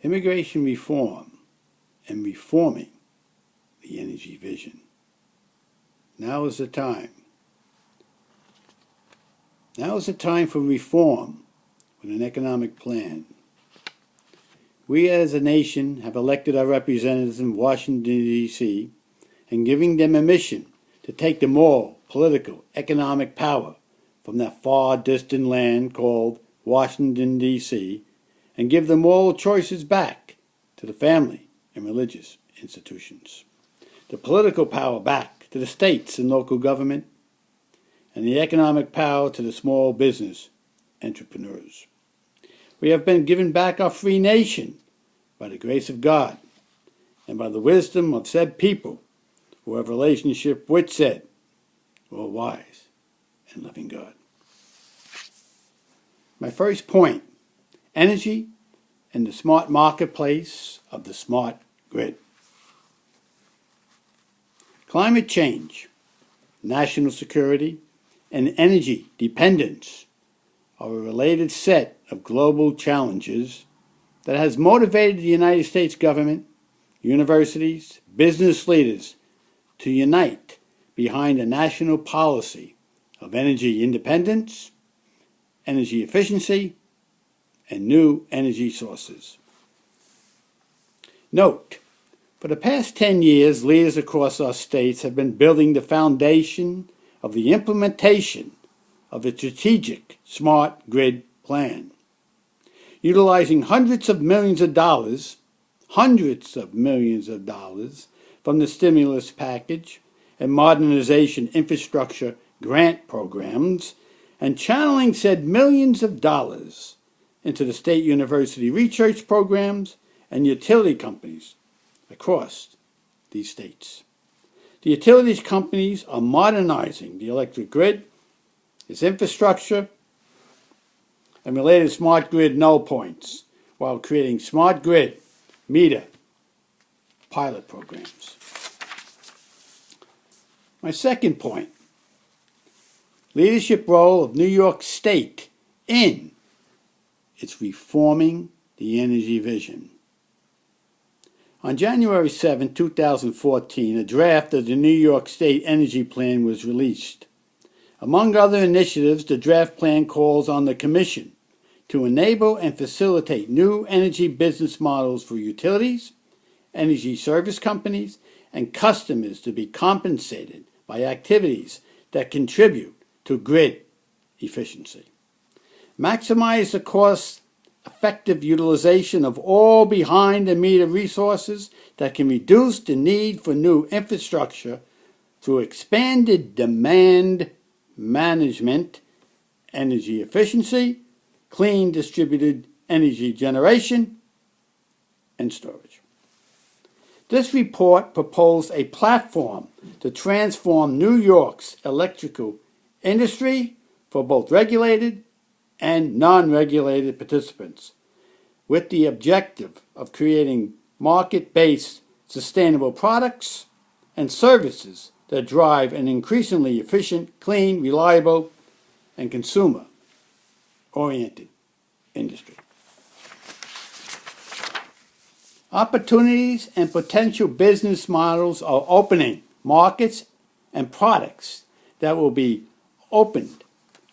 Immigration reform and reforming the energy vision. Now is the time. Now is the time for reform with an economic plan. We as a nation have elected our representatives in Washington, D.C., and giving them a mission to take the moral, political, economic power from that far distant land called Washington, D.C., and give the moral choices back to the family and religious institutions, the political power back to the states and local government, and the economic power to the small business entrepreneurs. We have been given back our free nation by the grace of God and by the wisdom of said people who have relationship with said all-wise and loving God. My first point, energy and the smart marketplace of the smart grid. Climate change, national security, and energy dependence are a related set of global challenges that has motivated the United States government, universities, business leaders to unite behind a national policy of energy independence, energy efficiency, and new energy sources. Note, for the past 10 years, leaders across our states have been building the foundation of the implementation of a strategic smart grid plan, utilizing hundreds of millions of dollars from the stimulus package and modernization infrastructure grant programs, and channeling said millions of dollars into the state university research programs and utility companies across these states. The utilities companies are modernizing the electric grid, its infrastructure, and related smart grid null points while creating smart grid meter pilot programs. My second point, leadership role of New York State in its reforming the energy vision. On January 7, 2014, a draft of the New York State Energy Plan was released. Among other initiatives, the draft plan calls on the Commission to enable and facilitate new energy business models for utilities, energy service companies, and customers to be compensated by activities that contribute to grid efficiency. Maximize the cost-effective utilization of all behind-the-meter resources that can reduce the need for new infrastructure through expanded demand management, energy efficiency, clean distributed energy generation, and storage. This report proposed a platform to transform New York's electrical industry for both regulated and non-regulated participants, with the objective of creating market-based sustainable products and services that drive an increasingly efficient, clean, reliable, and consumer-oriented industry. Opportunities and potential business models are opening markets and products that will be opened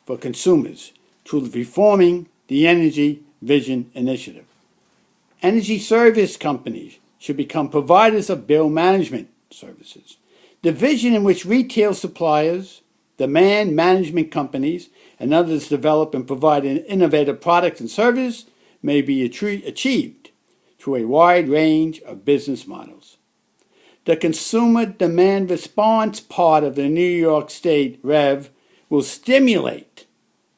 for consumers through reforming the Energy Vision Initiative. Energy service companies should become providers of bill management services. The vision in which retail suppliers, demand management companies, and others develop and provide innovative products and services may be achieved through a wide range of business models. The consumer demand response part of the New York State REV will stimulate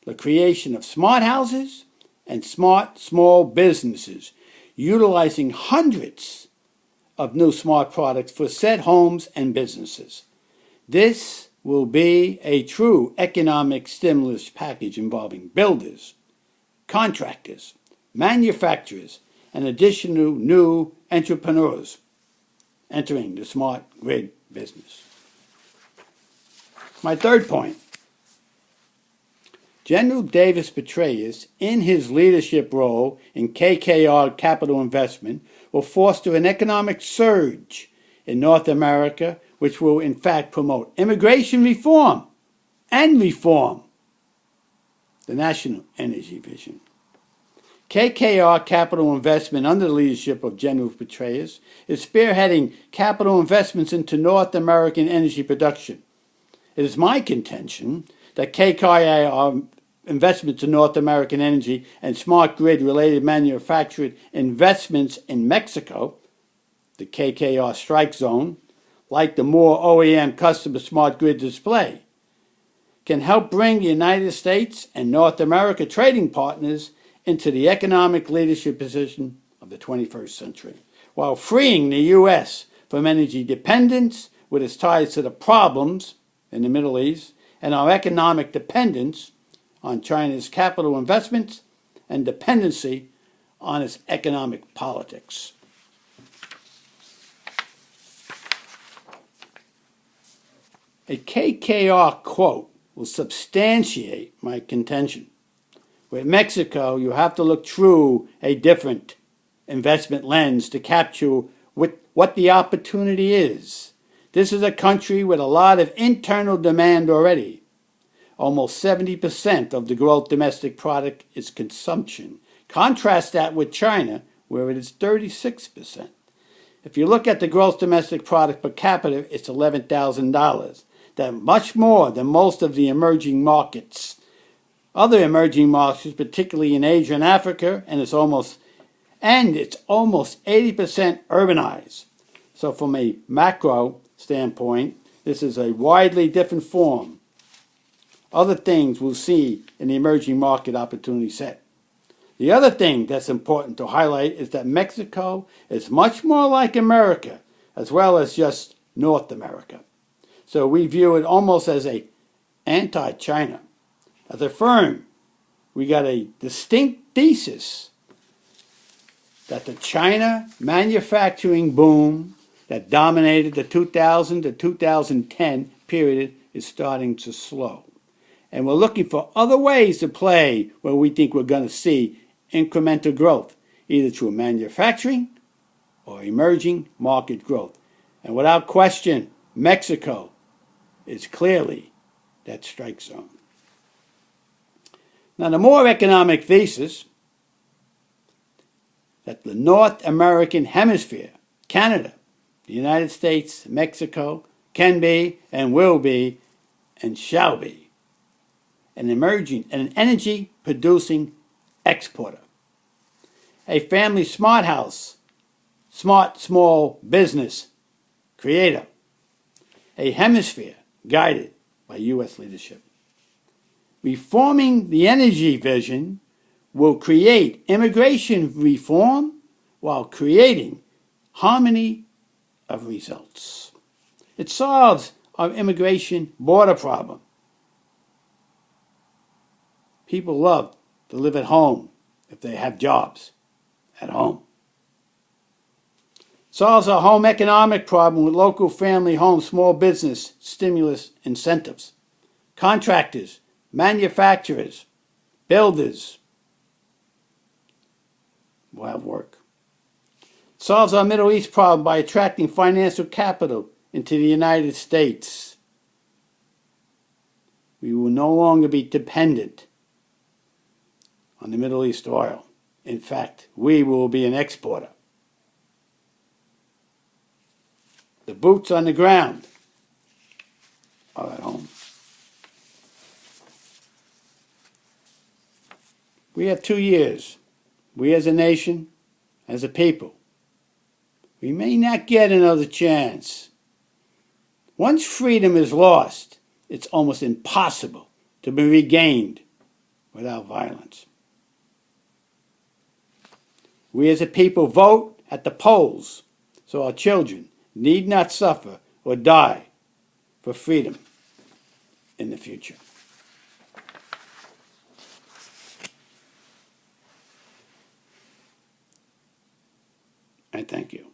the creation of smart houses and smart small businesses, utilizing hundreds of new smart products for said homes and businesses. This will be a true economic stimulus package involving builders, contractors, manufacturers, and additional new entrepreneurs entering the smart grid business. My third point, General Davis Petraeus, in his leadership role in KKR Capital Investment, will foster an economic surge in North America, which will in fact promote immigration reform and reform the national energy vision. KKR Capital Investment, under the leadership of General Petraeus, is spearheading capital investments into North American energy production. It is my contention that KKR investments in North American energy and smart grid-related manufacturing investments in Mexico, the KKR strike zone, like the more OEM customer smart grid display, can help bring the United States and North America trading partners into the economic leadership position of the 21st century, while freeing the U.S. from energy dependence with its ties to the problems in the Middle East and our economic dependence on China's capital investments and dependency on its economic politics. A KKR quote will substantiate my contention. With Mexico, you have to look through a different investment lens to capture what the opportunity is. This is a country with a lot of internal demand already. Almost 70% of the gross domestic product is consumption. Contrast that with China, where it is 36%. If you look at the gross domestic product per capita, it's $11,000. That's much more than most of the emerging markets. Other emerging markets, particularly in Asia and Africa, and it's almost 80% urbanized. So from a macro standpoint, this is a widely different form. Other things we'll see in the emerging market opportunity set. The other thing that's important to highlight is that Mexico is much more like America, as well as just North America. So we view it almost as a anti-China. As a firm, we got a distinct thesis that the China manufacturing boom that dominated the 2000 to 2010 period is starting to slow. And we're looking for other ways to play where we think we're going to see incremental growth, either through manufacturing or emerging market growth. And without question, Mexico is clearly that strike zone. Now, the more economic thesis that the North American hemisphere, Canada, the United States, Mexico, can be and will be and shall be an energy-producing exporter. A family smart house, smart small business creator. A hemisphere guided by U.S. leadership. Reforming the energy vision will create immigration reform while creating harmony of results. It solves our immigration border problem. People love to live at home if they have jobs at home. Solves our home economic problem with local family home small business stimulus incentives. Contractors, manufacturers, builders will have work. Solves our Middle East problem by attracting financial capital into the United States. We will no longer be dependent on the Middle East oil. In fact, we will be an exporter. The boots on the ground are at home. We have 2 years. We as a nation, as a people, we may not get another chance. Once freedom is lost, it's almost impossible to be regained without violence. We as a people vote at the polls, so our children need not suffer or die for freedom in the future. I thank you.